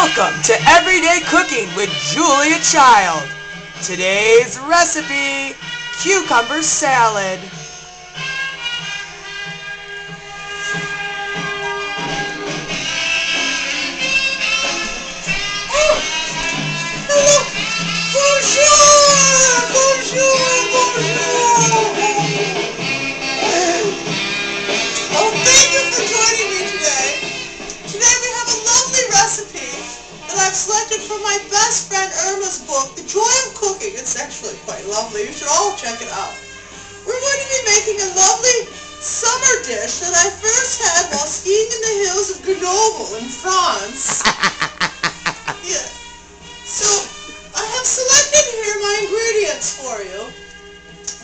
Welcome to Everyday Cooking with Julia Child. Today's recipe, cucumber salad. Selected from my best friend Irma's book, The Joy of Cooking. It's actually quite lovely. You should all check it out. We're going to be making a lovely summer dish that I first had while skiing in the hills of Grenoble in France. Yeah. So, I have selected here my ingredients for you.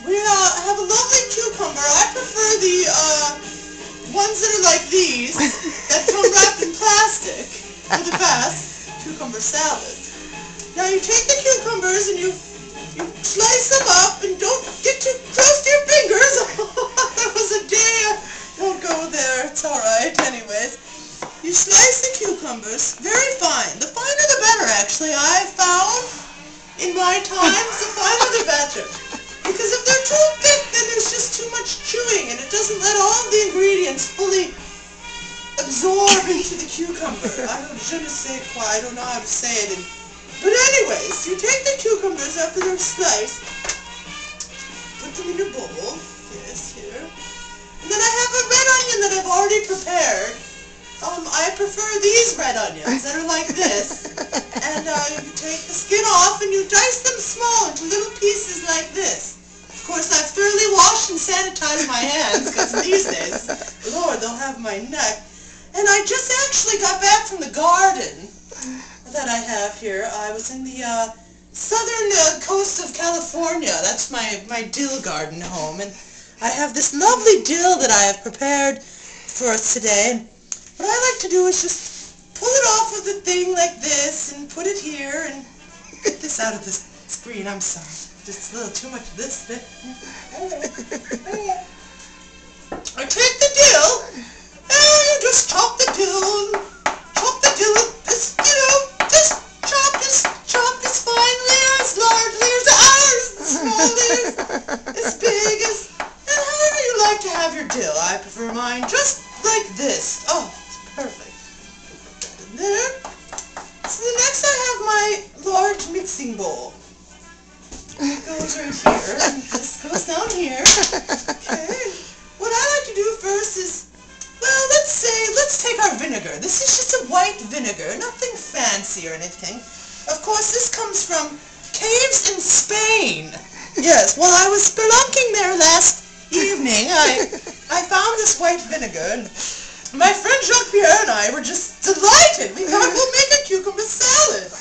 We have a lovely cucumber. I prefer the ones that are like these, that come wrapped in plastic for the best. Cucumber salad. Now you take the cucumbers and you slice them up and don't get too close to your fingers. There was a day. Don't go there. It's alright. Anyways, you slice the cucumbers very fine. The finer the better, actually. I found in my times the finer the better. Because if they're too thick, then there's just too much chewing and it doesn't let all the ingredients fully absorb into the cucumber. Je ne sais quoi, I don't know how to say it. But anyways, you take the cucumbers after they're sliced, put them in a bowl, yes, here. And then I have a red onion that I've already prepared. I prefer these red onions that are like this. And you take the skin off and you dice them small into little pieces like this. Of course, I've thoroughly washed and sanitized my hands because these days, Lord, they'll have my neck. And I just actually got back from the garden that I have here. I was in the southern coast of California. That's my dill garden home. And I have this lovely dill that I have prepared for us today. And what I like to do is just pull it off of the thing like this and put it here and get this out of the screen. I'm sorry. Just a little too much of this bit. I take the dill. And you just chop the dill, this, just chop as finely, as largely, as small as big as, and however you like to have your dill. I prefer mine just like this. Oh, it's perfect. Put that in there. So the next I have my large mixing bowl. It goes right here, and this goes down here. Okay. What I like to do first is, well, let's take our vinegar. This is just a white vinegar, nothing fancy or anything. Of course, this comes from caves in Spain. Yes, while I was spelunking there last evening, I found this white vinegar, and my friend Jean-Pierre and I were just delighted. We thought we'll make a cucumber salad.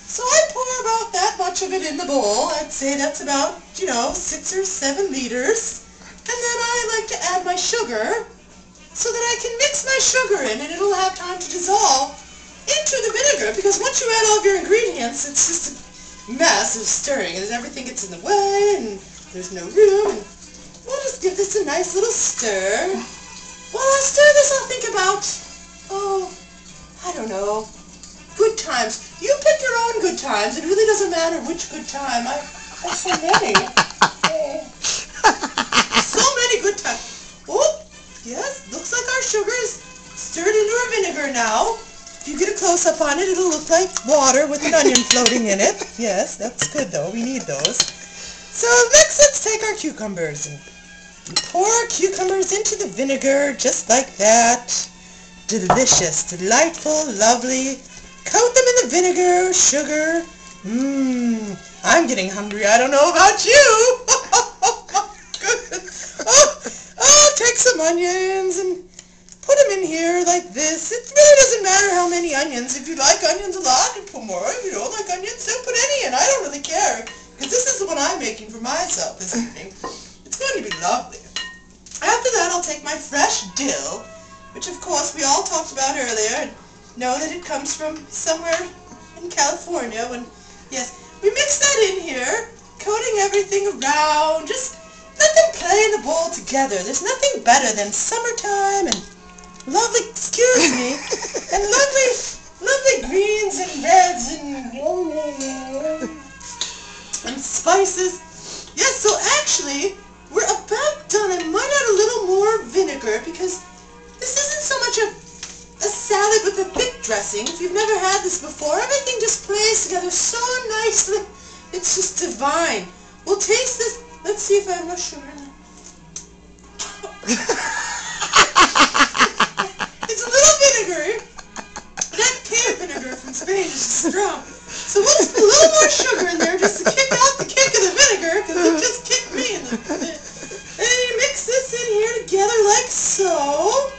So I pour about that much of it in the bowl. I'd say that's about, 6 or 7 liters. And then I like to add my sugar, so that I can mix my sugar in and it'll have time to dissolve into the vinegar, because once you add all of your ingredients, it's just a mess of stirring and everything gets in the way and there's no room. And we'll just give this a nice little stir. While I stir this, I'll think about, I don't know, good times. You pick your own good times. It really doesn't matter which good time. I have so many. So many good times. Oh! Yes, looks like our sugar is stirred into our vinegar now. If you get a close-up on it, it'll look like water with an onion floating in it. Yes, that's good though. We need those. So next, let's take our cucumbers and pour our cucumbers into the vinegar just like that. Delicious, delightful, lovely. Coat them in the vinegar, sugar. I'm getting hungry. I don't know about you. Take some onions and put them in here like this. It really doesn't matter how many onions. If you like onions a lot, you put more. If you don't like onions, don't put any in. I don't really care, because this is the one I'm making for myself this evening. It's going to be lovely. After that, I'll take my fresh dill, which of course we all talked about earlier, and know that it comes from somewhere in California. Yes, we mix that in here, coating everything around, just let them play in the bowl together. There's nothing better than summertime and lovely, and lovely green dressing. If you've never had this before, everything just plays together so nicely. It's just divine. We'll taste this. Let's see if I have no sugar in it. It's a little vinegary. That cane vinegar from Spain is strong. So we'll just put a little more sugar in there just to kick out the kick of the vinegar, because it just kicked me in the... And you mix this in here together like so.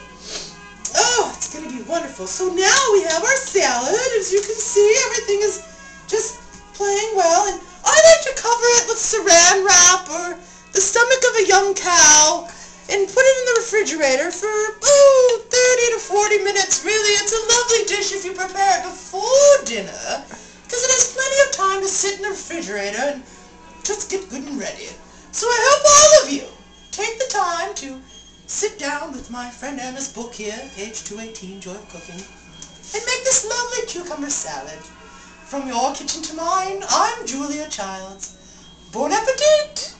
Oh, it's going to be wonderful. So now we have our salad. As you can see, everything is just playing well. And I like to cover it with saran wrap or the stomach of a young cow and put it in the refrigerator for, 30 to 40 minutes. Really, it's a lovely dish if you prepare it before dinner, because it has plenty of time to sit in the refrigerator and just get good and ready. So I hope all of you take the time to sit down with my friend Anna's book here, page 218, Joy of Cooking, and make this lovely cucumber salad. From your kitchen to mine, I'm Julia Childs. Bon appetit!